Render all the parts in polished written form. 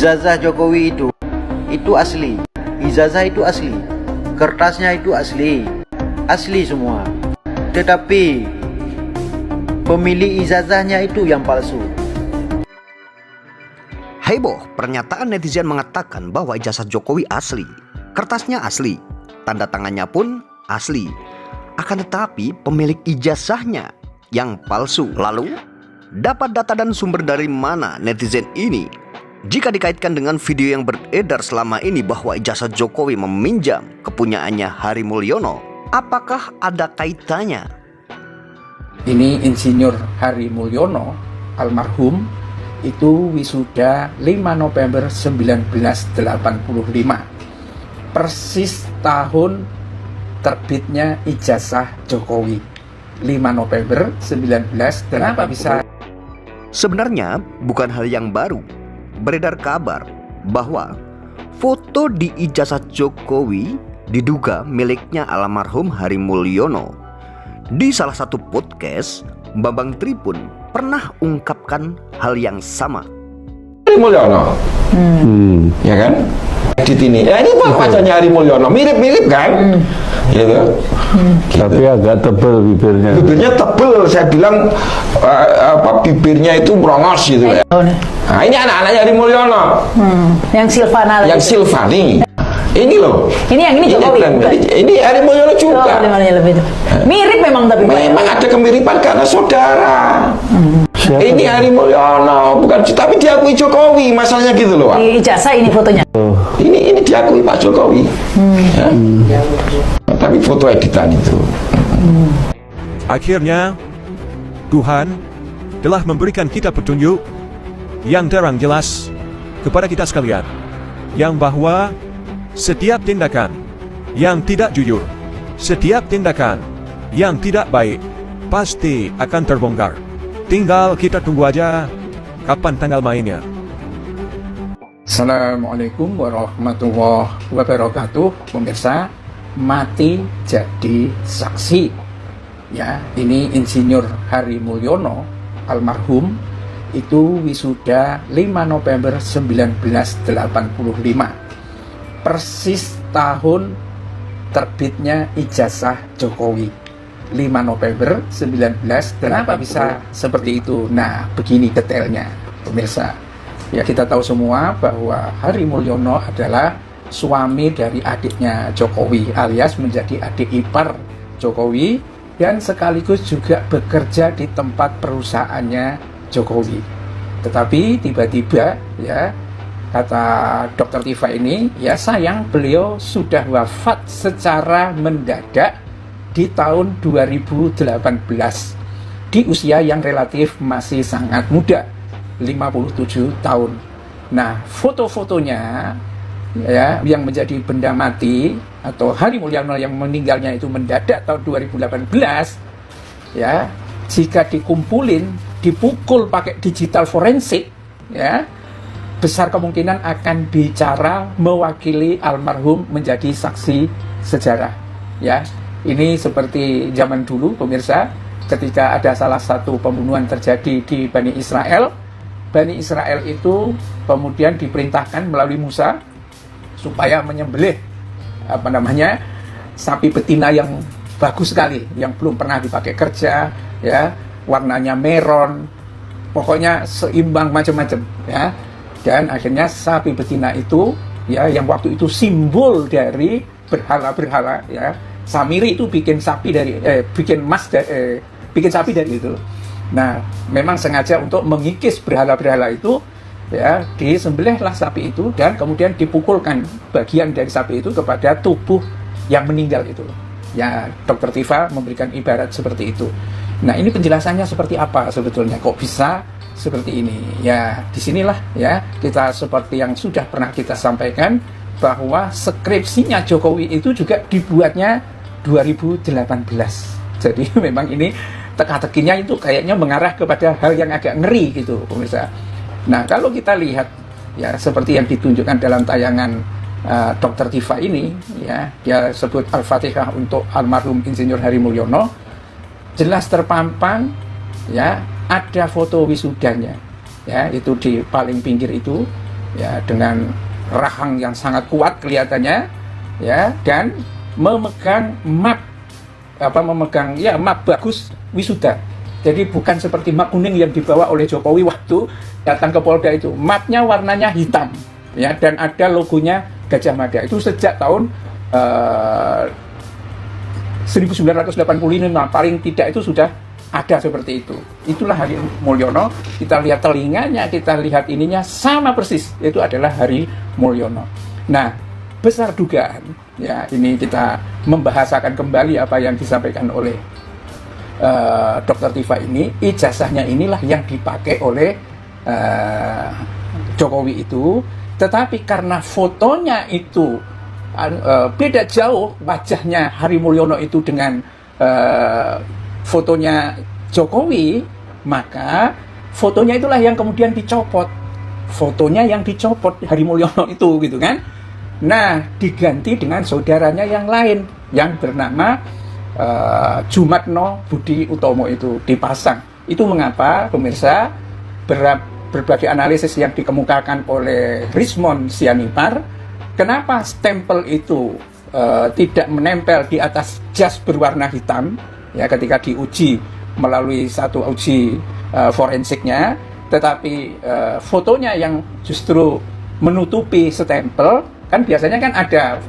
ijazah Jokowi itu asli. Ijazah itu asli. Kertasnya itu asli. Asli semua. Tetapi pemilik ijazahnya itu yang palsu. Heboh, pernyataan netizen mengatakan bahwa ijazah Jokowi asli, kertasnya asli, tanda tangannya pun asli. Akan tetapi pemilik ijazahnya yang palsu. Lalu, dapat data dan sumber dari mana netizen ini? Jika dikaitkan dengan video yang beredar selama ini bahwa ijazah Jokowi meminjam kepunyaannya Hari Mulyono, apakah ada kaitannya? Ini Insinyur Hari Mulyono, almarhum, itu wisuda 5 November 1985. Persis tahun terbitnya ijazah Jokowi. 5 November 1985. Kenapa bisa? Sebenarnya bukan hal yang baru. Beredar kabar bahwa foto di ijazah Jokowi diduga miliknya almarhum Hari Mulyono. Di salah satu podcast, Bambang Tripun pernah ungkapkan hal yang sama. Hari Mulyono, ya kan? Edit ini, ya ini wajahnya Hari Mulyono, mirip-mirip kan? Gitu. Tapi agak tebel bibirnya. Bibirnya tebel, saya bilang bibirnya itu merongos gitu ya. Nah ini anak-anaknya Hari Mulyono. Yang Silvana. Yang Silvani. Ini loh. Ini yang ini Jokowi. Ini Hari Mulyono juga. Mirip memang tapi. Memang ada kemiripan karena saudara. Ini Hari Mulyono, bukan, tapi diakui Jokowi, masalahnya gitu loh. Di ijazah ini fotonya. Ini diakui Pak Jokowi. Ya. Tapi foto editan itu. Akhirnya Tuhan telah memberikan kita petunjuk yang terang jelas kepada kita sekalian, yang bahwa setiap tindakan yang tidak jujur, setiap tindakan yang tidak baik pasti akan terbongkar. Tinggal kita tunggu aja kapan tanggal mainnya. Assalamualaikum warahmatullahi wabarakatuh. Pemirsa, mati jadi saksi. Ya, ini Insinyur Hari Mulyono, almarhum, itu wisuda 5 November 1985. Persis tahun terbitnya ijazah Jokowi. 5 November 19. Kenapa bisa seperti itu? Nah, begini detailnya, pemirsa. Ya, kita tahu semua bahwa Hari Mulyono adalah suami dari adiknya Jokowi, alias menjadi adik ipar Jokowi, dan sekaligus juga bekerja di tempat perusahaannya Jokowi. Tetapi tiba-tiba, ya, kata Dr. Tifa ini, ya sayang beliau sudah wafat secara mendadak di tahun 2018 di usia yang relatif masih sangat muda, 57 tahun. Nah, foto-fotonya ya yang menjadi benda mati atau Hari Mulyono yang meninggalnya itu mendadak tahun 2018, ya jika dikumpulin, dipukul pakai digital forensik, ya besar kemungkinan akan bicara mewakili almarhum menjadi saksi sejarah. Ya, ini seperti zaman dulu, pemirsa, ketika ada salah satu pembunuhan terjadi di Bani Israel. Bani Israel itu kemudian diperintahkan melalui Musa supaya menyembelih sapi betina yang bagus sekali, yang belum pernah dipakai kerja, ya, warnanya meron, pokoknya seimbang macam-macam, ya. Dan akhirnya sapi betina itu, ya, yang waktu itu simbol dari berhala-berhala, ya. Samiri itu bikin sapi dari bikin sapi dari itu. Nah, memang sengaja untuk mengikis berhala-berhala itu, ya, disembelihlah sapi itu dan kemudian dipukulkan bagian dari sapi itu kepada tubuh yang meninggal itu. Ya, Dr. Tifa memberikan ibarat seperti itu. Nah, ini penjelasannya seperti apa sebetulnya? Kok bisa seperti ini? Ya, disinilah ya kita seperti yang sudah pernah kita sampaikan bahwa skripsinya Jokowi itu juga dibuatnya 2018. Jadi memang ini teka-tekinya itu kayaknya mengarah kepada hal yang agak ngeri gitu, pemirsa. Nah, kalau kita lihat ya seperti yang ditunjukkan dalam tayangan Dr. Tifa ini, ya, dia sebut Al-Fatihah untuk almarhum Insinyur Hari Mulyono, jelas terpampang, ya, ada foto wisudanya, ya, itu di paling pinggir itu, ya, dengan rahang yang sangat kuat kelihatannya, ya, dan memegang map bagus wisuda. Jadi bukan seperti map kuning yang dibawa oleh Jokowi waktu datang ke Polda itu. Mapnya warnanya hitam, ya, dan ada logonya Gajah Mada. Itu sejak tahun 1985 paling tidak itu sudah ada seperti itu. Itulah Hari Mulyono. Kita lihat telinganya, kita lihat ininya sama persis. Itu adalah Hari Mulyono. Nah, besar dugaan, ya, ini kita membahasakan kembali apa yang disampaikan oleh Dr. Tifa ini. Ijazahnya inilah yang dipakai oleh Jokowi itu. Tetapi karena fotonya itu beda jauh wajahnya Hari Mulyono itu dengan fotonya Jokowi, maka fotonya itulah yang kemudian dicopot. Fotonya yang dicopot Hari Mulyono itu, gitu kan. Nah, diganti dengan saudaranya yang lain yang bernama Jumatno Budi Utomo itu dipasang. Itu mengapa pemirsa, berbagai analisis yang dikemukakan oleh Rismond Sianipar, kenapa stempel itu tidak menempel di atas jas berwarna hitam, ya, ketika diuji melalui satu uji forensiknya, tetapi fotonya yang justru menutupi stempel. Kan biasanya kan ada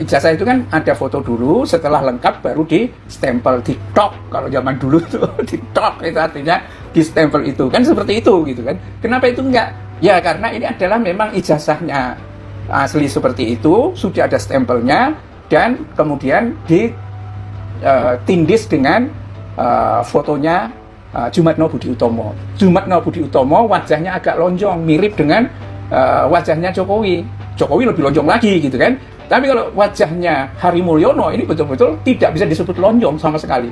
ijazah itu kan ada foto dulu, setelah lengkap baru di stempel, di tok. Kalau zaman dulu tuh di tok, itu artinya di stempel itu kan seperti itu, gitu kan. Kenapa itu enggak? Ya karena ini adalah memang ijazahnya asli seperti itu, sudah ada stempelnya, dan kemudian ditindis dengan fotonya Jumatno Budi Utomo. Jumatno Budi Utomo wajahnya agak lonjong, mirip dengan wajahnya Jokowi. Jokowi lebih lonjong lagi, gitu kan. Tapi kalau wajahnya Hari Mulyono ini betul-betul tidak bisa disebut lonjong sama sekali,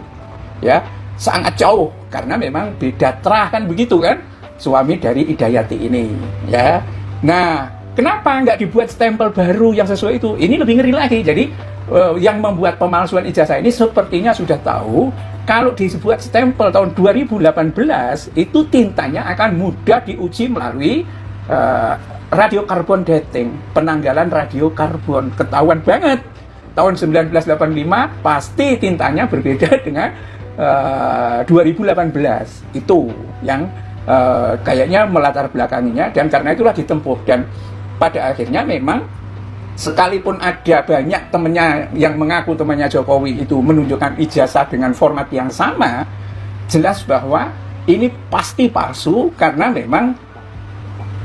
ya, sangat jauh, karena memang beda terah, kan begitu kan, suami dari Idayati ini, ya. Nah, kenapa nggak dibuat stempel baru yang sesuai itu? Ini lebih ngeri lagi. Jadi yang membuat pemalsuan ijazah ini sepertinya sudah tahu kalau dibuat stempel tahun 2018 itu tintanya akan mudah diuji melalui radiokarbon dating, penanggalan radiokarbon. Ketahuan banget tahun 1985 pasti tintanya berbeda dengan 2018. Itu yang kayaknya melatar belakanginya, dan karena itulah ditempuh. Dan pada akhirnya memang sekalipun ada banyak temannya yang mengaku temannya Jokowi itu menunjukkan ijazah dengan format yang sama, jelas bahwa ini pasti palsu, karena memang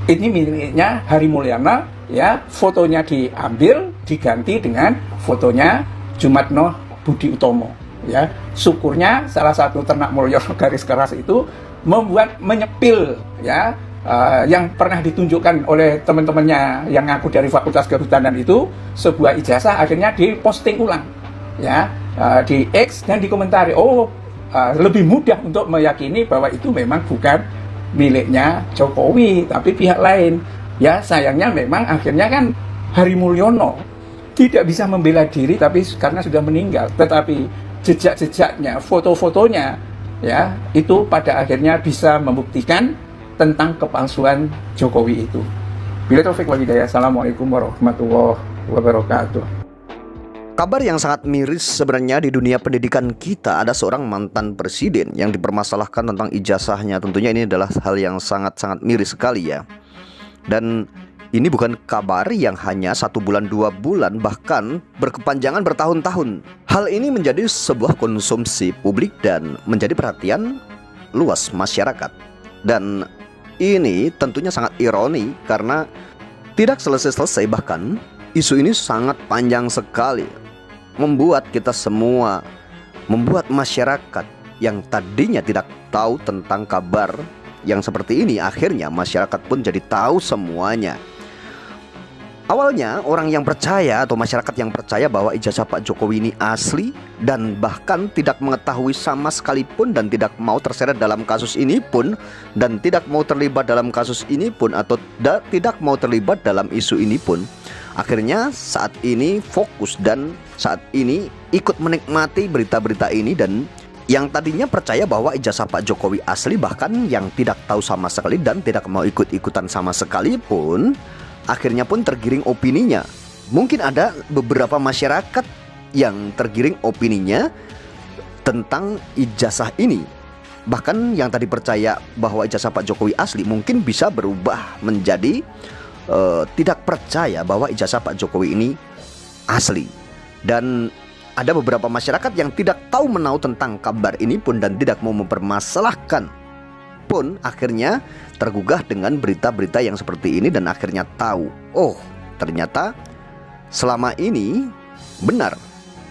ini miliknya Hari Mulyono, ya, fotonya diambil diganti dengan fotonya Jumatno Budi Utomo, ya. Syukurnya salah satu ternak Mulyono garis keras itu menyepil, ya, yang pernah ditunjukkan oleh teman-temannya yang ngaku dari Fakultas Kehutanan itu, sebuah ijazah akhirnya diposting ulang, ya, di X, dan dikomentari. Lebih mudah untuk meyakini bahwa itu memang bukan miliknya Jokowi, tapi pihak lain. Ya, sayangnya memang akhirnya kan Hari Mulyono tidak bisa membela diri, tapi karena sudah meninggal. Tetapi jejak-jejaknya, foto-fotonya, ya, itu pada akhirnya bisa membuktikan tentang kepalsuan Jokowi itu. Bila taufik wal hidayah. Assalamualaikum warahmatullahi wabarakatuh. Kabar yang sangat miris sebenarnya di dunia pendidikan kita, ada seorang mantan presiden yang dipermasalahkan tentang ijazahnya. Tentunya ini adalah hal yang sangat-sangat miris sekali, ya. Dan ini bukan kabar yang hanya 1 bulan, 2 bulan, bahkan berkepanjangan bertahun-tahun. Hal ini menjadi sebuah konsumsi publik dan menjadi perhatian luas masyarakat. Dan ini tentunya sangat ironi karena tidak selesai-selesai, bahkan isu ini sangat panjang sekali, membuat kita semua, membuat masyarakat yang tadinya tidak tahu tentang kabar yang seperti ini, akhirnya masyarakat pun jadi tahu semuanya. Awalnya orang yang percaya atau masyarakat yang percaya bahwa ijazah Pak Jokowi ini asli dan bahkan tidak mengetahui sama sekalipun dan tidak mau terseret dalam kasus ini pun, dan tidak mau terlibat dalam kasus ini pun, atau tidak mau terlibat dalam isu ini pun, akhirnya saat ini fokus dan saat ini ikut menikmati berita-berita ini dan yang tadinya percaya bahwa ijazah Pak Jokowi asli, bahkan yang tidak tahu sama sekali dan tidak mau ikut-ikutan sama sekali pun, akhirnya pun tergiring opininya. Mungkin ada beberapa masyarakat yang tergiring opininya tentang ijazah ini. Bahkan yang tadi percaya bahwa ijazah Pak Jokowi asli mungkin bisa berubah menjadi tidak percaya bahwa ijazah Pak Jokowi ini asli. Dan ada beberapa masyarakat yang tidak tahu menau tentang kabar ini pun dan tidak mau mempermasalahkan pun akhirnya tergugah dengan berita-berita yang seperti ini, dan akhirnya tahu, oh ternyata selama ini benar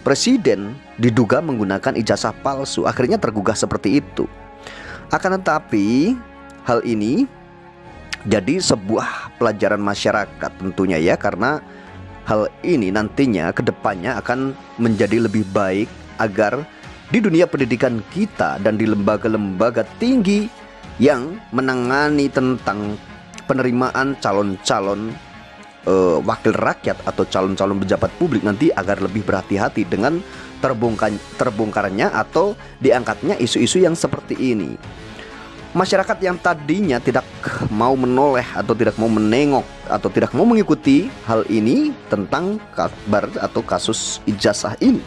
presiden diduga menggunakan ijazah palsu. Akhirnya tergugah seperti itu. Akan tetapi hal ini jadi sebuah pelajaran masyarakat tentunya ya, karena hal ini nantinya kedepannya akan menjadi lebih baik agar di dunia pendidikan kita dan di lembaga-lembaga tinggi yang menangani tentang penerimaan calon-calon wakil rakyat atau calon-calon pejabat publik nanti agar lebih berhati-hati dengan terbongkarnya atau diangkatnya isu-isu yang seperti ini. Masyarakat yang tadinya tidak mau menoleh atau tidak mau menengok atau tidak mau mengikuti hal ini tentang kabar atau kasus ijazah ini,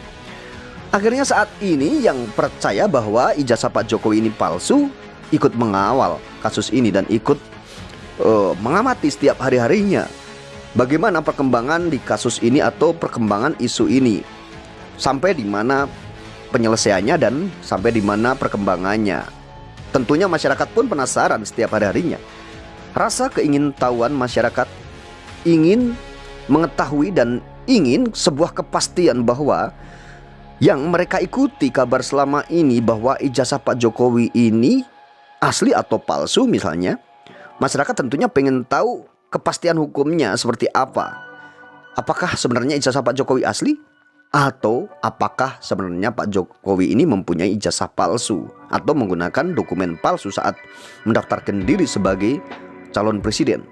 akhirnya saat ini yang percaya bahwa ijazah Pak Jokowi ini palsu ikut mengawal kasus ini dan ikut mengamati setiap hari-harinya bagaimana perkembangan di kasus ini atau perkembangan isu ini, sampai di mana penyelesaiannya dan sampai di mana perkembangannya. Tentunya masyarakat pun penasaran setiap hari-harinya. Rasa keingintahuan masyarakat ingin mengetahui dan ingin sebuah kepastian bahwa yang mereka ikuti kabar selama ini bahwa ijazah Pak Jokowi ini asli atau palsu misalnya. Masyarakat tentunya pengen tahu kepastian hukumnya seperti apa. Apakah sebenarnya ijazah Pak Jokowi asli? Atau apakah sebenarnya Pak Jokowi ini mempunyai ijazah palsu atau menggunakan dokumen palsu saat mendaftarkan diri sebagai calon presiden?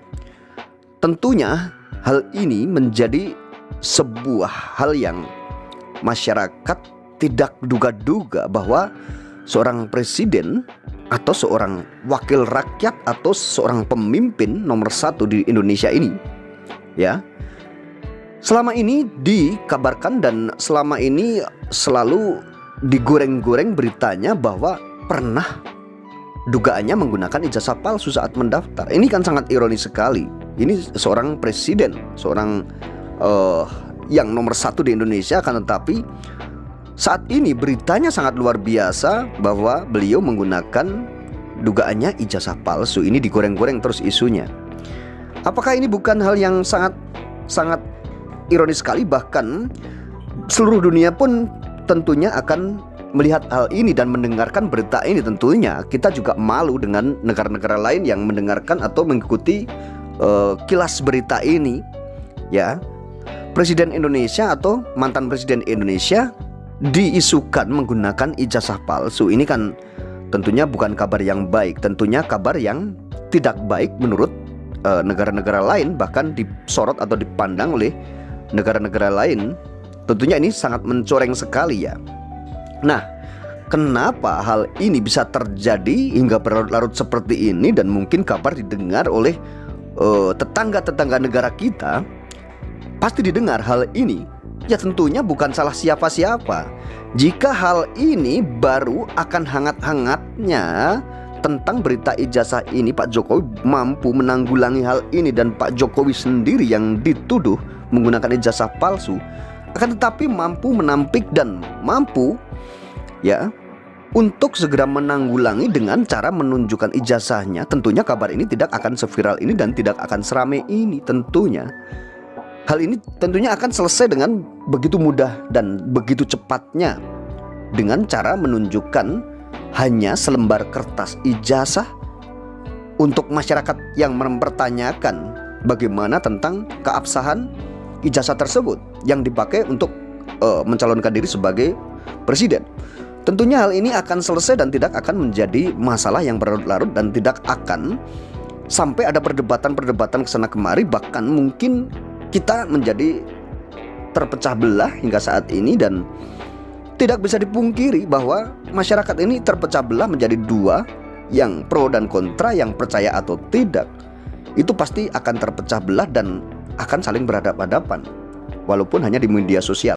Tentunya hal ini menjadi sebuah hal yang masyarakat tidak duga-duga bahwa seorang presiden atau seorang wakil rakyat atau seorang pemimpin nomor 1 di Indonesia ini ya, selama ini dikabarkan dan selama ini selalu digoreng-goreng beritanya bahwa pernah dugaannya menggunakan ijazah palsu saat mendaftar. Ini kan sangat ironis sekali. Ini seorang presiden, seorang yang nomor 1 di Indonesia, akan tetapi saat ini beritanya sangat luar biasa bahwa beliau menggunakan dugaannya ijazah palsu. Ini digoreng-goreng terus isunya. Apakah ini bukan hal yang sangat ironis sekali? Bahkan seluruh dunia pun tentunya akan melihat hal ini dan mendengarkan berita ini. Tentunya kita juga malu dengan negara-negara lain yang mendengarkan atau mengikuti kilas berita ini ya. Presiden Indonesia atau mantan presiden Indonesia diisukan menggunakan ijazah palsu. Ini kan tentunya bukan kabar yang baik, tentunya kabar yang tidak baik menurut negara-negara lain, bahkan disorot atau dipandang oleh negara-negara lain. Tentunya ini sangat mencoreng sekali ya. Nah, kenapa hal ini bisa terjadi hingga berlarut-larut seperti ini dan mungkin kabar didengar oleh tetangga-tetangga negara kita? Pasti didengar hal ini. Ya tentunya bukan salah siapa-siapa. Jika hal ini baru akan hangat-hangatnya tentang berita ijazah ini, Pak Jokowi mampu menanggulangi hal ini dan Pak Jokowi sendiri yang dituduh menggunakan ijazah palsu, akan tetapi mampu menampik dan mampu ya untuk segera menanggulangi dengan cara menunjukkan ijazahnya. Tentunya kabar ini tidak akan seviral ini dan tidak akan seramai ini. Tentunya hal ini tentunya akan selesai dengan begitu mudah dan begitu cepatnya dengan cara menunjukkan hanya selembar kertas ijazah untuk masyarakat yang mempertanyakan bagaimana tentang keabsahan ijazah tersebut yang dipakai untuk mencalonkan diri sebagai presiden. Tentunya hal ini akan selesai dan tidak akan menjadi masalah yang berlarut-larut dan tidak akan sampai ada perdebatan-perdebatan kesana kemari. Bahkan mungkin kita menjadi terpecah belah hingga saat ini dan Tidak bisa dipungkiri bahwa masyarakat ini terpecah belah menjadi dua, yang pro dan kontra, yang percaya atau tidak. Itu pasti akan terpecah belah dan akan saling berhadapan-hadapan, walaupun hanya di media sosial.